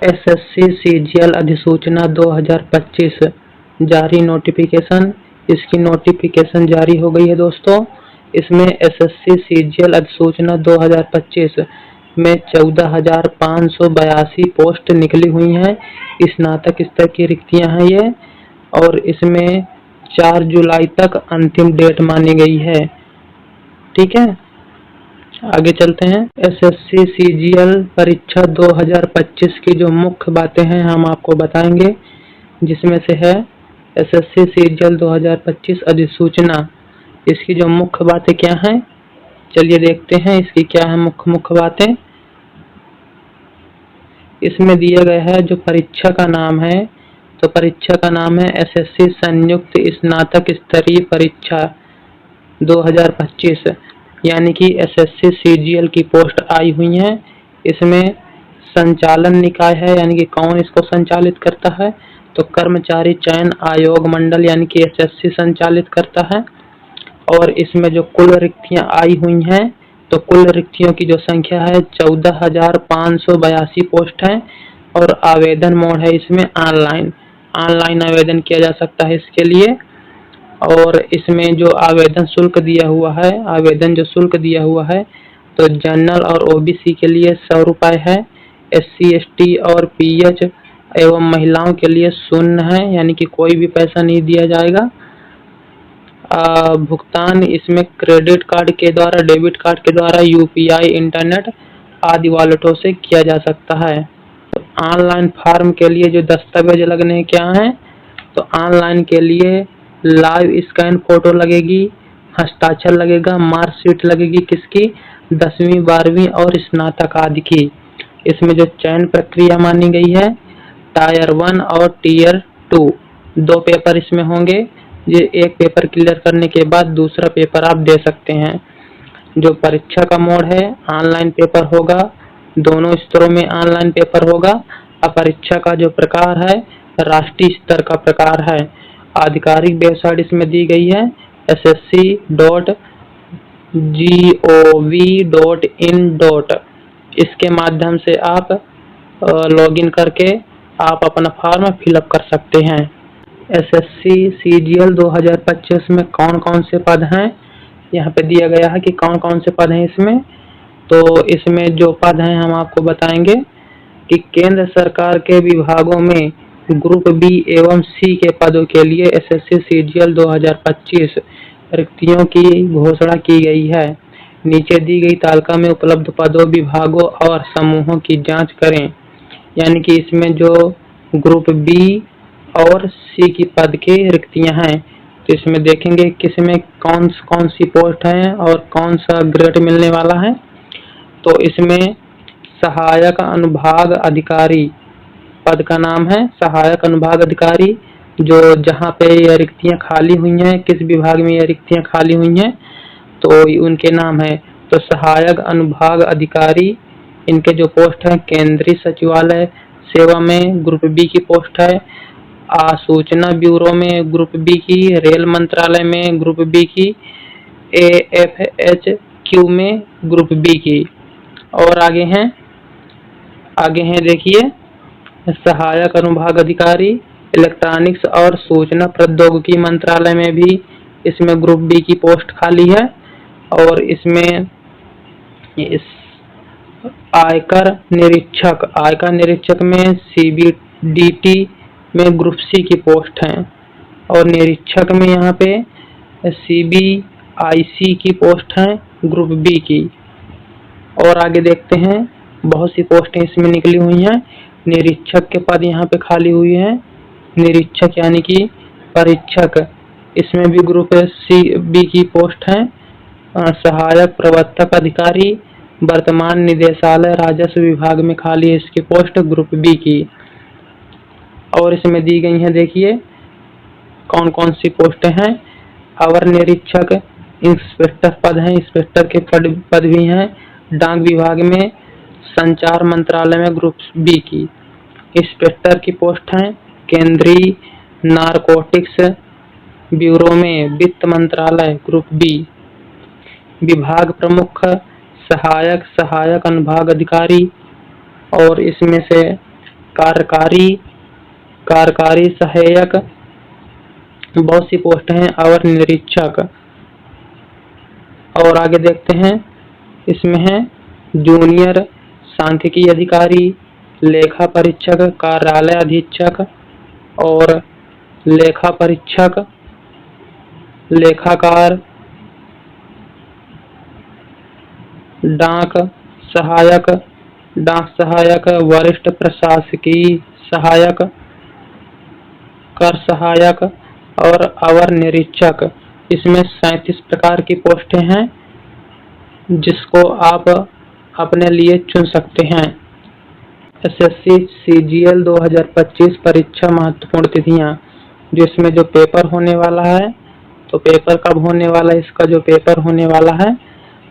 SSC CGL अधिसूचना 2025 जारी notification. इसकी नोटिफिकेशन जारी हो गई है दोस्तों। इसमें एसएससी सीजीएल अधिसूचना 2025 में 14,582 पोस्ट निकली हुई हैं। स्नातक स्तर की रिक्तियां हैं ये, और इसमें 4 जुलाई तक अंतिम डेट मानी गई है। ठीक है, आगे चलते हैं। एसएससी सीजीएल परीक्षा 2025 की जो मुख्य बातें हैं हम आपको बताएंगे, जिसमें से है एसएससी सीजीएल 2025 अधिसूचना। इसकी जो मुख्य बातें क्या हैं, चलिए देखते हैं इसकी क्या है मुख्य बातें। इसमें दिया गया है जो परीक्षा का नाम है, तो परीक्षा का नाम है एसएससी संयुक्त स्नातक स्तरीय परीक्षा 2025, यानी कि एसएससी सीजीएल की पोस्ट आई हुई है। इसमें संचालन निकाय है, यानी कि कौन इसको संचालित करता है, तो कर्मचारी चयन आयोग मंडल यानी कि एसएससी संचालित करता है। और इसमें जो कुल रिक्तियां आई हुई हैं, तो कुल रिक्तियों की जो संख्या है 14,582 पोस्ट है। और आवेदन मोड है इसमें ऑनलाइन आवेदन किया जा सकता है इसके लिए। और इसमें जो आवेदन शुल्क दिया हुआ है, तो जनरल और ओबीसी के लिए 100 रुपये है, एससी एसटी और पीएच एवं महिलाओं के लिए 0 है, यानी कि कोई भी पैसा नहीं दिया जाएगा। भुगतान इसमें क्रेडिट कार्ड के द्वारा, डेबिट कार्ड के द्वारा, यूपीआई, इंटरनेट आदि वॉलेटों से किया जा सकता है। तो ऑनलाइन फॉर्म के लिए जो दस्तावेज लगने क्या हैं, तो ऑनलाइन के लिए लाइव स्कैन फोटो लगेगी, हस्ताक्षर लगेगा, मार्कशीट लगेगी किसकी, 10वीं 12वीं और स्नातक आदि की। इसमें जो चयन प्रक्रिया मानी गई है, टायर 1 और टीयर 2 2 पेपर इसमें होंगे। ये एक पेपर क्लियर करने के बाद दूसरा पेपर आप दे सकते हैं। जो परीक्षा का मोड है, ऑनलाइन पेपर होगा, दोनों स्तरों में ऑनलाइन पेपर होगा। परीक्षा का जो प्रकार है, राष्ट्रीय स्तर का प्रकार है। आधिकारिक वेबसाइट इसमें दी गई है ssc.gov.in। इसके माध्यम से आप लॉगिन करके आप अपना फॉर्म फिलअप कर सकते हैं। एसएससी सीजीएल 2025 में कौन कौन से पद हैं, यहाँ पे दिया गया है कि कौन कौन से पद हैं इसमें। तो इसमें जो पद हैं हम आपको बताएंगे कि केंद्र सरकार के विभागों में ग्रुप बी एवं सी के पदों के लिए एसएससी सीजीएल 2025 रिक्तियों की घोषणा की गई है। नीचे दी गई तालिका में उपलब्ध पदों, विभागों और समूहों की जांच करें। यानी कि इसमें जो ग्रुप बी और सी की पद की रिक्तियां हैं, तो इसमें देखेंगे किसमें कौन कौन सी पोस्ट है और कौन सा ग्रेड मिलने वाला है। तो इसमें सहायक अनुभाग अधिकारी पद का नाम है, सहायक अनुभाग अधिकारी, जो जहाँ पे ये रिक्तियां खाली हुई हैं, किस विभाग में ये रिक्तियां खाली हुई हैं, तो उनके नाम है। तो सहायक अनुभाग अधिकारी, इनके जो पोस्ट है, केंद्रीय सचिवालय सेवा में ग्रुप बी की पोस्ट है, सूचना ब्यूरो में ग्रुप बी की, रेल मंत्रालय में ग्रुप बी की, AFHQ में ग्रुप बी की। और आगे हैं देखिए, सहायक अनुभाग अधिकारी इलेक्ट्रॉनिक्स और सूचना प्रौद्योगिकी मंत्रालय में भी इसमें ग्रुप बी की पोस्ट खाली है। और इसमें इस आयकर निरीक्षक में CBDT में ग्रुप सी की पोस्ट है। और निरीक्षक में यहाँ पे CBIC की पोस्ट है ग्रुप बी की। और आगे देखते हैं, बहुत सी पोस्टें इसमें निकली हुई हैं। निरीक्षक के पद यहाँ पे खाली हुई हैं। निरीक्षक यानी कि परीक्षक, इसमें भी ग्रुप बी की पोस्ट है। सहायक प्रवर्तक अधिकारी, वर्तमान निदेशालय राजस्व विभाग में खाली है इसकी पोस्ट ग्रुप बी की। और इसमें दी गई हैं, देखिए कौन कौन सी पोस्टें हैं। अवर निरीक्षक, इंस्पेक्टर पद हैं, इंस्पेक्टर के पद भी हैं। डाक विभाग में, संचार मंत्रालय में ग्रुप बी की इंस्पेक्टर की पोस्ट है। केंद्रीय नारकोटिक्स ब्यूरो में वित्त मंत्रालय ग्रुप बी। विभाग प्रमुख, सहायक अनुभाग अधिकारी, और इसमें से कार्यकारी सहायक, बहुत सी पोस्ट हैं, अवर निरीक्षक। और आगे देखते हैं, इसमें है जूनियर सांख्यिकी अधिकारी, लेखा परीक्षक, कार्यालय अधीक्षक और लेखा परीक्षक, लेखाकार, डाक सहायक, वरिष्ठ प्रशासकीय सहायक, कर सहायक और अवर निरीक्षक। इसमें 37 प्रकार की पोस्टें हैं जिसको आप अपने लिए चुन सकते हैं। एसएससी सीजीएल 2025 परीक्षा महत्वपूर्ण तिथियां, जिसमें जो पेपर होने वाला है, तो पेपर कब होने वाला है, इसका जो पेपर होने वाला है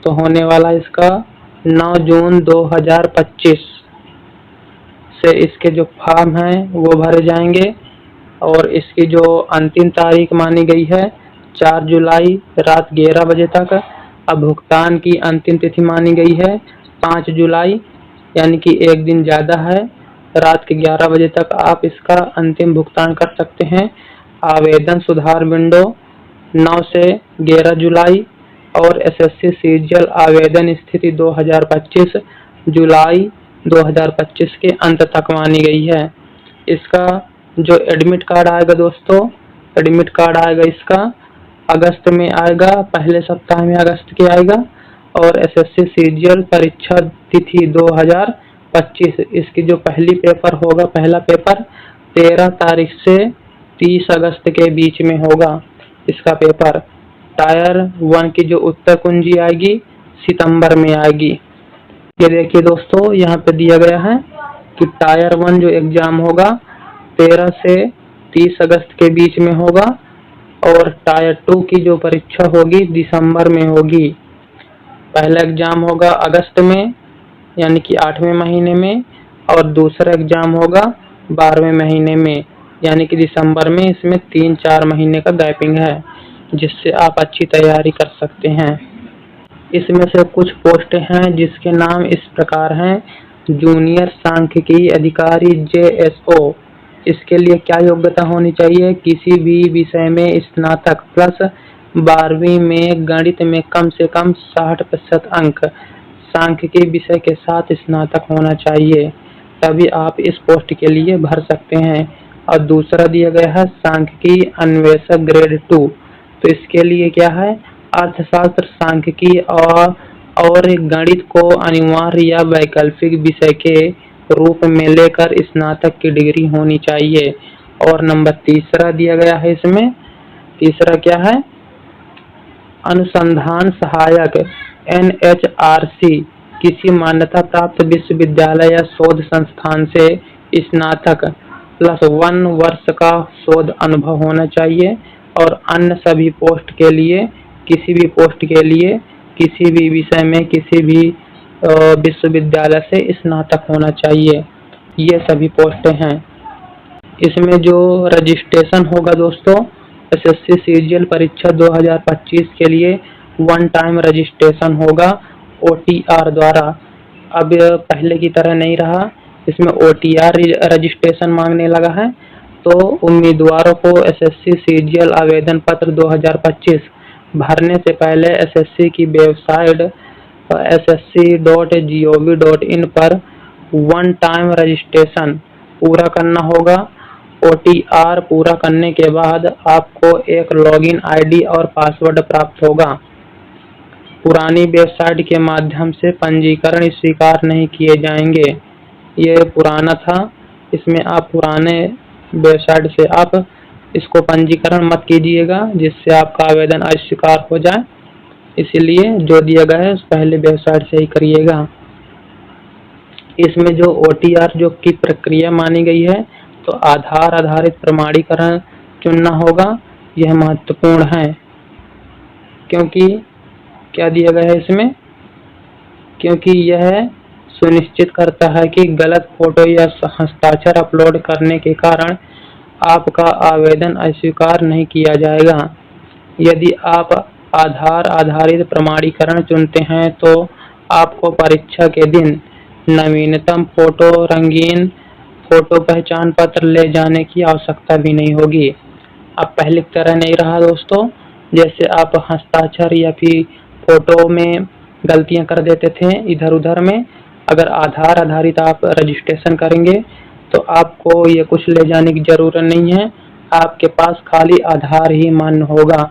तो होने वाला इसका 9 जून 2025 से इसके जो फॉर्म हैं वो भरे जाएंगे और इसकी जो अंतिम तारीख मानी गई है 4 जुलाई रात 11 बजे तक। अब भुगतान की अंतिम तिथि मानी गई है 5 जुलाई, यानी कि एक दिन ज़्यादा है, रात के 11 बजे तक आप इसका अंतिम भुगतान कर सकते हैं। आवेदन सुधार विंडो 9 से 11 जुलाई और एसएससी सीजीएल आवेदन स्थिति 2025 जुलाई 2025 के अंत तक मानी गई है। इसका जो एडमिट कार्ड आएगा दोस्तों, एडमिट कार्ड आएगा इसका अगस्त में आएगा, पहले सप्ताह में अगस्त के आएगा। और एसएससी सीजीएल परीक्षा तिथि 2025, इसकी जो पहली पेपर होगा, पहला पेपर 13 तारीख से 30 अगस्त के बीच में होगा इसका पेपर। टायर 1 की जो उत्तर कुंजी आएगी सितंबर में आएगी। ये देखिए दोस्तों, यहाँ पे दिया गया है कि टायर 1 जो एग्जाम होगा 13 से 30 अगस्त के बीच में होगा और टायर 2 की जो परीक्षा होगी दिसंबर में होगी। पहला एग्जाम होगा अगस्त में यानी कि 8वें महीने में और दूसरा एग्जाम होगा 12वें महीने में यानी कि दिसंबर में। इसमें 3-4 महीने का गैपिंग है जिससे आप अच्छी तैयारी कर सकते हैं। इसमें से कुछ पोस्ट हैं जिसके नाम इस प्रकार हैं। जूनियर सांख्यिकी अधिकारी JSO, इसके लिए क्या योग्यता होनी चाहिए, किसी भी विषय में स्नातक प्लस 12वीं में गणित में कम से कम 60% अंक, सांख्यिकी विषय के साथ स्नातक होना चाहिए, तभी आप इस पोस्ट के लिए भर सकते हैं। और दूसरा दिया गया है सांख्यिकी अन्वेषक ग्रेड 2, तो इसके लिए क्या है, अर्थशास्त्र, सांख्यिकी और गणित को अनिवार्य या वैकल्पिक विषय के रूप में लेकर स्नातक की डिग्री होनी चाहिए। और नंबर तीसरा दिया गया है, इसमें तीसरा क्या है, अनुसंधान सहायक NHRC, किसी मान्यता प्राप्त विश्वविद्यालय या शोध संस्थान से स्नातक प्लस 1 वर्ष का शोध अनुभव होना चाहिए। और अन्य सभी पोस्ट के लिए, किसी भी पोस्ट के लिए किसी भी विषय में किसी भी विश्वविद्यालय से स्नातक होना चाहिए। ये सभी पोस्टें हैं। इसमें जो रजिस्ट्रेशन होगा दोस्तों, एसएससी सीजीएल परीक्षा 2025 के लिए 1 टाइम रजिस्ट्रेशन होगा OTR द्वारा। अब पहले की तरह नहीं रहा, इसमें OTR रजिस्ट्रेशन मांगने लगा है। तो उम्मीदवारों को एसएससी सीजीएल आवेदन पत्र 2025 भरने से पहले एसएससी की वेबसाइट ssc.gov.in पर 1 टाइम रजिस्ट्रेशन पूरा करना होगा। OTR पूरा करने के बाद आपको एक लॉगिन आईडी और पासवर्ड प्राप्त होगा। पुरानी वेबसाइट के माध्यम से पंजीकरण स्वीकार नहीं किए जाएंगे। ये पुराना था, इसमें आप पुराने वेबसाइट से आप इसको पंजीकरण मत कीजिएगा जिससे आपका आवेदन अस्वीकार हो जाए। इसीलिए जो दिया गया है उस पहले वेबसाइट से ही करिएगा। इसमें जो OTR जो की प्रक्रिया मानी गई है, तो आधार आधारित प्रमाणीकरण चुनना होगा। यह महत्वपूर्ण है क्योंकि क्या दिया गया है इसमें, क्योंकि यह सुनिश्चित करता है कि गलत फोटो या हस्ताक्षर अपलोड करने के कारण आपका आवेदन अस्वीकार नहीं किया जाएगा। यदि आप आधार आधारित प्रमाणीकरण चुनते हैं तो आपको परीक्षा के दिन नवीनतम फोटो, रंगीन फोटो पहचान पत्र ले जाने की आवश्यकता भी नहीं होगी। अब पहले की तरह नहीं रहा दोस्तों, जैसे आप हस्ताक्षर या फिर फोटो में गलतियां कर देते थे इधर उधर में। अगर आधार आधारित आप रजिस्ट्रेशन करेंगे तो आपको ये कुछ ले जाने की जरूरत नहीं है, आपके पास खाली आधार ही मान्य होगा।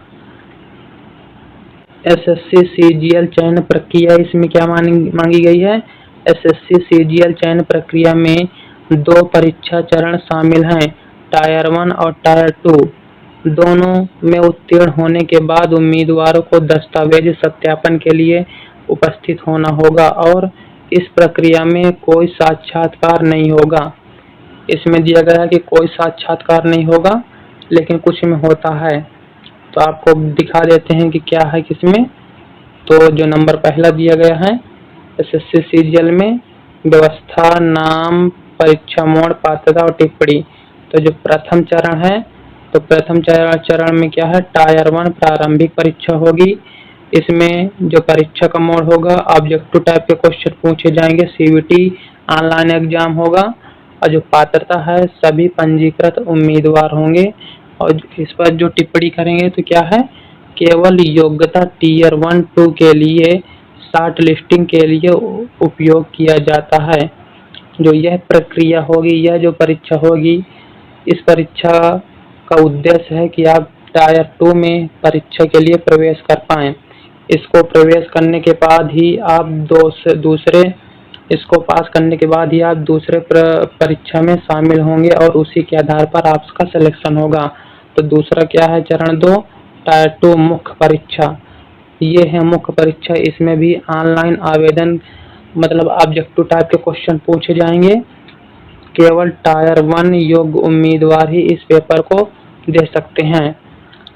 एसएससी सीजीएल चयन प्रक्रिया इसमें क्या मांगी गई है? एसएससी सीजीएल चयन प्रक्रिया में 2 परीक्षा चरण शामिल हैं, टायर 1 और टायर 2। दोनों में उत्तीर्ण होने के बाद उम्मीदवारों को दस्तावेज सत्यापन के लिए उपस्थित होना होगा और इस प्रक्रिया में कोई साक्षात्कार नहीं होगा। इसमें दिया गया है कि कोई साक्षात्कार नहीं होगा, लेकिन कुछ में होता है, तो आपको दिखा देते हैं कि क्या है किसमें। तो जो नंबर पहला दिया गया है एसएससी सीजीएल में, व्यवस्था, नाम, परीक्षा मोड, पात्रता और टिप्पणी। तो जो प्रथम चरण है, तो प्रथम चरण में क्या है? टायर 1 प्रारंभिक परीक्षा होगी। इसमें जो परीक्षा का मोड होगा, ऑब्जेक्टिव टाइप के क्वेश्चन पूछे जाएंगे, सीवीटी ऑनलाइन एग्जाम होगा। और जो पात्रता है, सभी पंजीकृत उम्मीदवार होंगे। और इस पर जो टिप्पणी करेंगे तो क्या है? केवल योग्यता टीयर 1-2 के लिए शॉर्ट लिस्टिंग के लिए उपयोग किया जाता है। जो यह प्रक्रिया होगी, यह जो परीक्षा होगी, इस परीक्षा का उद्देश्य है कि आप टायर 2 में परीक्षा के लिए प्रवेश कर पाएं। इसको प्रवेश करने के बाद ही आप इसको पास करने के बाद ही आप दूसरे परीक्षा में शामिल होंगे और उसी के आधार पर आपका सिलेक्शन होगा। तो दूसरा क्या है? चरण 2 टायर 2 मुख्य परीक्षा। ये है मुख्य परीक्षा। इसमें भी ऑनलाइन आवेदन, मतलब ऑब्जेक्टिव टाइप के क्वेश्चन पूछे जाएंगे। केवल टायर 1 योग्य उम्मीदवार ही इस पेपर को दे सकते हैं।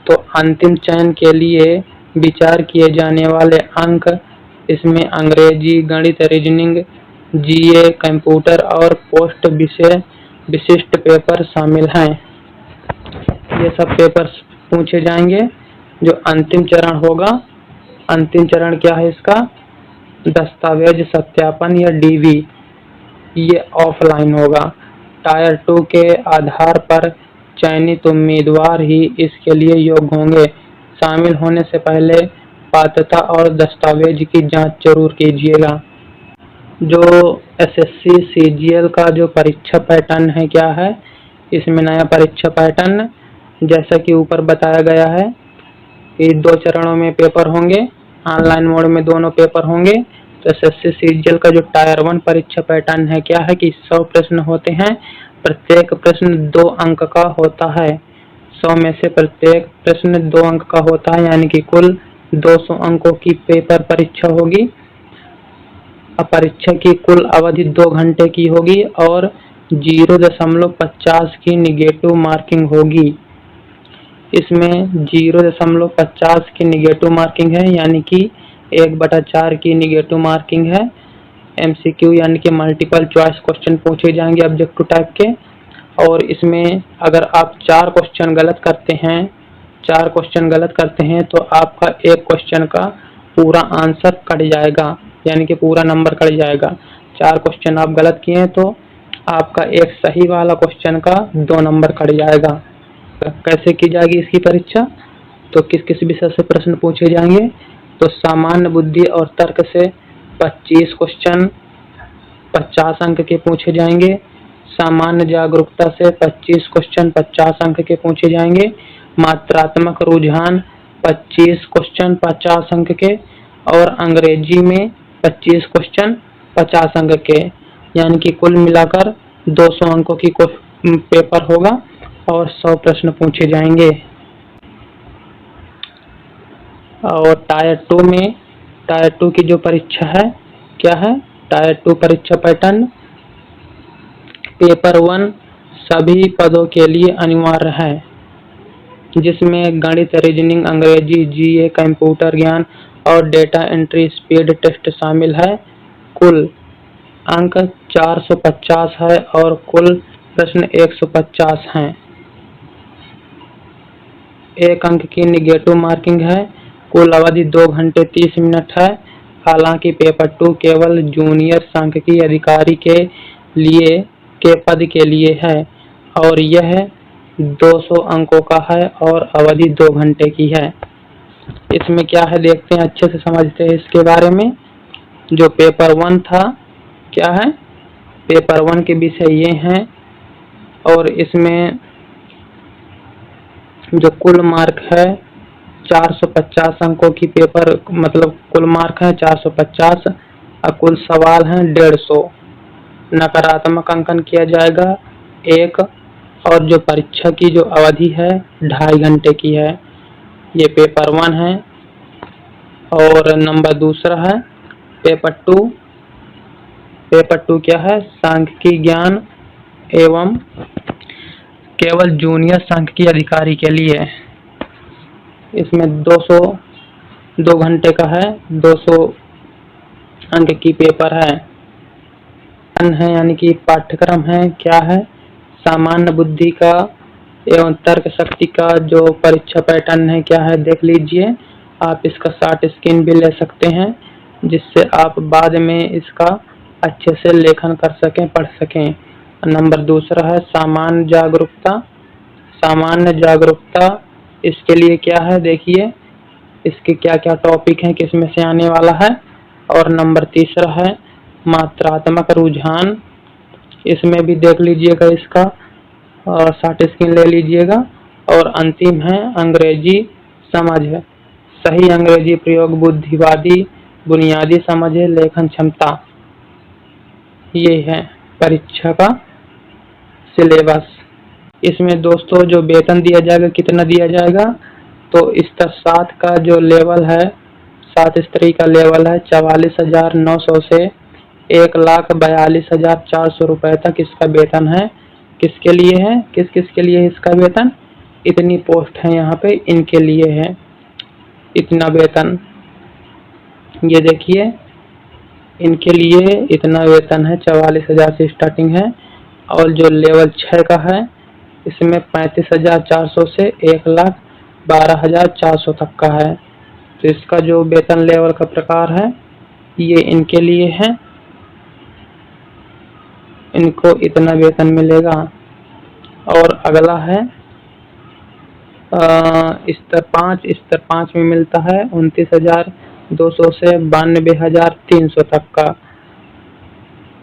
तो अंतिम चयन के लिए विचार किए जाने वाले अंक, इसमें अंग्रेजी, गणित, रीजनिंग, जीए, कंप्यूटर और पोस्ट विषय विशिष्ट पेपर शामिल हैं। ये सब पेपर पूछे जाएंगे। जो अंतिम चरण होगा, अंतिम चरण क्या है इसका? दस्तावेज सत्यापन या डीवी, ये ऑफलाइन होगा। टायर 2 के आधार पर चयनित उम्मीदवार ही इसके लिए योग्य होंगे। शामिल होने से पहले पात्रता और दस्तावेज की जांच जरूर कीजिएगा। जो एसएससी सीजीएल का जो परीक्षा पैटर्न है क्या है? इसमें नया परीक्षा पैटर्न, जैसा कि ऊपर बताया गया है कि 2 चरणों में पेपर होंगे, ऑनलाइन मोड में दोनों पेपर होंगे। तो एसएससी सीजीएल का जो टायर 1 परीक्षा पैटर्न है क्या है कि 100 प्रश्न होते हैं, प्रत्येक प्रश्न 2 अंक का होता है। 100 में से प्रत्येक प्रश्न 2 अंक का होता है, यानी कि कुल 200 अंकों की पेपर परीक्षा होगी। परीक्षा की कुल अवधि 2 घंटे की होगी और 0.50 की निगेटिव मार्किंग होगी। इसमें 0.50 की निगेटिव मार्किंग है, यानी कि 1/4 की निगेटिव मार्किंग है। एमसीक्यू यानी कि मल्टीपल चॉइस क्वेश्चन पूछे जाएंगे ऑब्जेक्टिव टाइप के। और इसमें अगर आप 4 क्वेश्चन गलत करते हैं तो आपका एक क्वेश्चन का पूरा आंसर कट जाएगा, यानी कि पूरा नंबर कट जाएगा। 4 क्वेश्चन आप गलत किए हैं तो आपका एक सही वाला क्वेश्चन का 2 नंबर कट जाएगा। कैसे की जाएगी इसकी परीक्षा? तो किस किस विषय से प्रश्न पूछे जाएंगे? तो सामान्य बुद्धि और तर्क से 25 क्वेश्चन 50 अंक के पूछे जाएंगे। सामान्य जागरूकता से 25 क्वेश्चन 50 अंक के पूछे जाएंगे। मात्रात्मक रुझान 25 क्वेश्चन 50 अंक के और अंग्रेजी में 25 क्वेश्चन 50 अंक के, यानी कि कुल मिलाकर 200 अंकों की पेपर होगा और 100 प्रश्न पूछे जाएंगे। और टायर 2 में, टायर 2 की जो परीक्षा है क्या है? टायर 2 परीक्षा पैटर्न, पेपर 1 सभी पदों के लिए अनिवार्य है, जिसमें गणित, रीजनिंग, अंग्रेजी, जीए, कंप्यूटर ज्ञान और डेटा एंट्री स्पीड टेस्ट शामिल है। कुल अंक 450 है और कुल प्रश्न 150 हैं। 1 अंक की निगेटिव मार्किंग है। कुल अवधि 2 घंटे 30 मिनट है। हालांकि पेपर 2 केवल जूनियर सांख्यिकी अधिकारी के लिए के पद के लिए है और यह 200 अंकों का है और अवधि 2 घंटे की है। इसमें क्या है देखते हैं, अच्छे से समझते हैं इसके बारे में। जो पेपर 1 था, क्या है, पेपर 1 के विषय ये हैं और इसमें जो कुल मार्क है 450 अंकों की पेपर, मतलब कुल मार्क है 450 और कुल सवाल हैं 150। नकारात्मक अंकन किया जाएगा 1 और जो परीक्षा की जो अवधि है 2.5 घंटे की है। ये पेपर 1 है। और नंबर दूसरा है पेपर 2। पेपर 2 क्या है, सांख्यिकी ज्ञान एवं केवल जूनियर सांख्यिकी अधिकारी के लिए। इसमें 2 घंटे का है, 200 अंक की पेपर है यानी कि पाठ्यक्रम है। क्या है, सामान्य बुद्धि का एवं तर्क शक्ति का जो परीक्षा पैटर्न है, क्या है देख लीजिए। आप इसका शॉर्ट स्क्रीन भी ले सकते हैं जिससे आप बाद में इसका अच्छे से लेखन कर सकें, पढ़ सकें। नंबर दूसरा है सामान्य जागरूकता। सामान्य जागरूकता इसके लिए क्या है देखिए, इसके क्या क्या टॉपिक हैं, किसमें से आने वाला है। और नंबर तीसरा है मात्रात्मक रुझान। इसमें भी देख लीजिएगा इसका और शॉर्ट स्क्रीन ले लीजिएगा। और अंतिम है अंग्रेजी समझ है, सही अंग्रेजी प्रयोग, बुद्धिवादी, बुनियादी समझ है, लेखन क्षमता। ये है परीक्षा का सिलेबस। इसमें दोस्तों जो वेतन दिया जाएगा, कितना दिया जाएगा, तो स्तर 7 का जो लेवल है, 7 स्तरीय का लेवल है 44,900 से 1,42,400 रुपए तक इसका वेतन है। किसके लिए है, किस किस के लिए इसका वेतन, इतनी पोस्ट है यहाँ पे, इनके लिए है इतना वेतन। ये देखिए इनके लिए इतना वेतन है, 44,000 से स्टार्टिंग है। और जो लेवल 6 का है इसमें 35,400 से 1,12,400 तक का है। तो इसका जो वेतन लेवल का प्रकार है ये इनके लिए है, इनको इतना वेतन मिलेगा। और अगला है स्तर 5। स्तर 5 में मिलता है 29,200 से 92,300 तक का।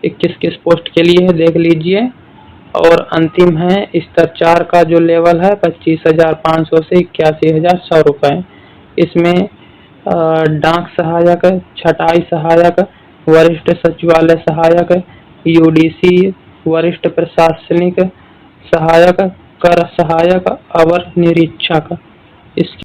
21 किस पोस्ट के लिए है देख लीजिए। और अंतिम है स्तर 4 का जो लेवल है 25,500 से 81,100 रुपए। इसमें डाक सहायक, छटाई सहायक, वरिष्ठ सचिवालय सहायक, यूडीसी, वरिष्ठ प्रशासनिक सहायक, कर सहायक, अवर निरीक्षक, इसकी